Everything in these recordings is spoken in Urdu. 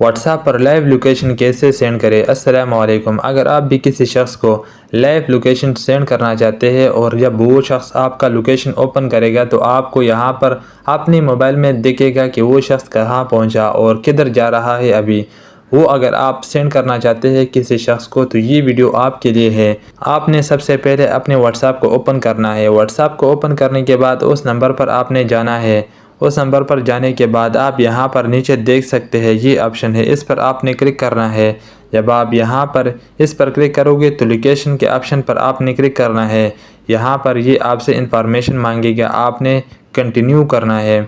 واٹس ایپ پر لائیو لوکیشن کیسے سینڈ کریں؟ السلام علیکم۔ اگر آپ بھی کسی شخص کو لائیو لوکیشن سینڈ کرنا چاہتے ہیں اور جب وہ شخص آپ کا لوکیشن اوپن کرے گا تو آپ کو یہاں پر اپنے موبائل میں دکھے گا کہ وہ شخص کہاں پہنچا اور کدھر جا رہا ہے ابھی وہ۔ اگر آپ سینڈ کرنا چاہتے ہیں کسی شخص کو تو یہ ویڈیو آپ کے لیے ہے۔ آپ نے سب سے پہلے اپنے واٹس ایپ کو اوپن کرنا ہے۔ واٹس ایپ کو اوپن کرنے کے بعد اس نمبر پر آپ نے جانا ہے۔ اس نمبر پر جانے کے بعد آپ یہاں پر نیچے دیکھ سکتے ہیں یہ آپشن ہے، اس پر آپ نے کلک کرنا ہے۔ جب آپ یہاں پر اس پر کلک کرو گے تو لوکیشن کے آپشن پر آپ نے کلک کرنا ہے۔ یہاں پر یہ آپ سے انفارمیشن مانگے گا، آپ نے کنٹینیو کرنا ہے۔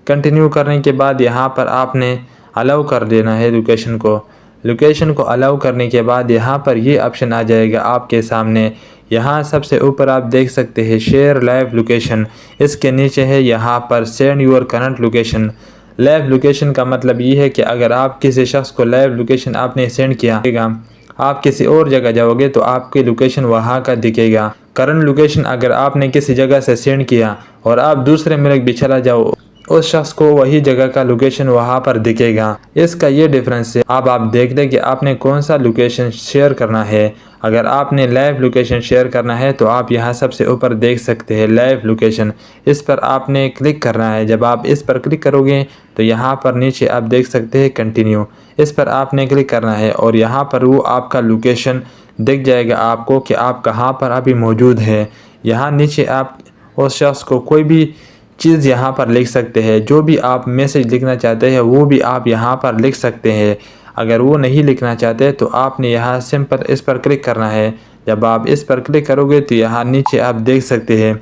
کنٹینیو کرنے کے بعد یہاں پر آپ نے الاؤ کر دینا ہے لوکیشن کو۔ لوکیشن کو الاؤ کرنے کے بعد یہاں پر یہ آپشن آ جائے گا آپ کے سامنے۔ یہاں سب سے اوپر آپ دیکھ سکتے ہیں شیئر لائیو لوکیشن، اس کے نیچے ہے یہاں پر send your current location. Live location کا مطلب یہ ہے کہ اگر آپ کسی شخص کو لائیو لوکیشن آپ نے سینڈ کیا، آپ کسی اور جگہ جاؤ گے تو آپ کی لوکیشن وہاں کا دکھے گا۔ کرنٹ لوکیشن اگر آپ نے کسی جگہ سے سینڈ کیا اور آپ دوسرے ملک بھی چلا جاؤ، اس شخص کو وہی جگہ کا لوکیشن وہاں پر دکھے گا۔ اس کا یہ ڈیفرنس ہے۔ اب آپ دیکھ لیں کہ آپ نے کون سا لوکیشن شیئر کرنا ہے۔ اگر آپ نے لائیو لوکیشن شیئر کرنا ہے تو آپ یہاں سب سے اوپر دیکھ سکتے ہیں لائیو لوکیشن، اس پر آپ نے کلک کرنا ہے۔ جب آپ اس پر کلک کرو گے تو یہاں پر نیچے آپ دیکھ سکتے ہیں کنٹینیو، اس پر آپ نے کلک کرنا ہے اور یہاں پر وہ آپ کا لوکیشن دکھ جائے گا آپ کو کہ آپ کہاں پر ابھی موجود ہے۔ یہاں نیچے آپ اس شخص کو کوئی بھی چیز یہاں پر لکھ سکتے ہیں، جو بھی آپ میسج لکھنا چاہتے ہیں وہ بھی آپ یہاں پر لکھ سکتے ہیں۔ اگر وہ نہیں لکھنا چاہتے تو آپ نے یہاں سمپل اس پر کلک کرنا ہے۔ جب آپ اس پر کلک کرو گے تو یہاں نیچے آپ دیکھ سکتے ہیں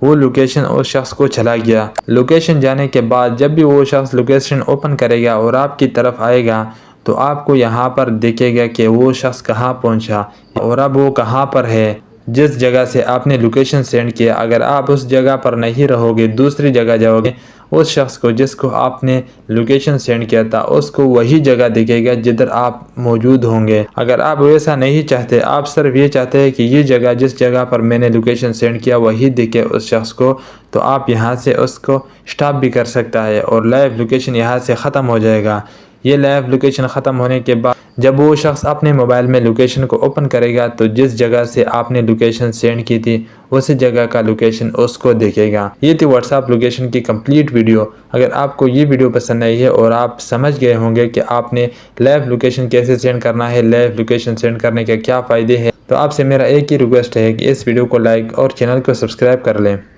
وہ لوکیشن اس شخص کو چلا گیا۔ لوکیشن جانے کے بعد جب بھی وہ شخص لوکیشن اوپن کرے گا اور آپ کی طرف آئے گا تو آپ کو یہاں پر دیکھے گا کہ وہ شخص کہاں پہنچا اور اب وہ کہاں پر ہے جس جگہ سے آپ نے لوکیشن سینڈ کیا۔ اگر آپ اس جگہ پر نہیں رہو گے، دوسری جگہ جاؤ گے، اس شخص کو جس کو آپ نے لوکیشن سینڈ کیا تھا اس کو وہی جگہ دکھے گا جدھر آپ موجود ہوں گے۔ اگر آپ ویسا نہیں چاہتے، آپ صرف یہ چاہتے ہیں کہ یہ جگہ جس جگہ پر میں نے لوکیشن سینڈ کیا وہی دکھے اس شخص کو، تو آپ یہاں سے اس کو سٹاپ بھی کر سکتا ہے اور لائیو لوکیشن یہاں سے ختم ہو جائے گا۔ یہ لائیو لوکیشن ختم ہونے کے بعد جب وہ شخص اپنے موبائل میں لوکیشن کو اوپن کرے گا تو جس جگہ سے آپ نے لوکیشن سینڈ کی تھی اسی جگہ کا لوکیشن اس کو دیکھے گا۔ یہ تھی واٹس ایپ لوکیشن کی کمپلیٹ ویڈیو۔ اگر آپ کو یہ ویڈیو پسند آئی ہے اور آپ سمجھ گئے ہوں گے کہ آپ نے لائیو لوکیشن کیسے سینڈ کرنا ہے، لائیو لوکیشن سینڈ کرنے کے کیا فائدے ہیں، تو آپ سے میرا ایک ہی ریکویسٹ ہے کہ اس ویڈیو کو لائک اور چینل کو سبسکرائب کر لیں۔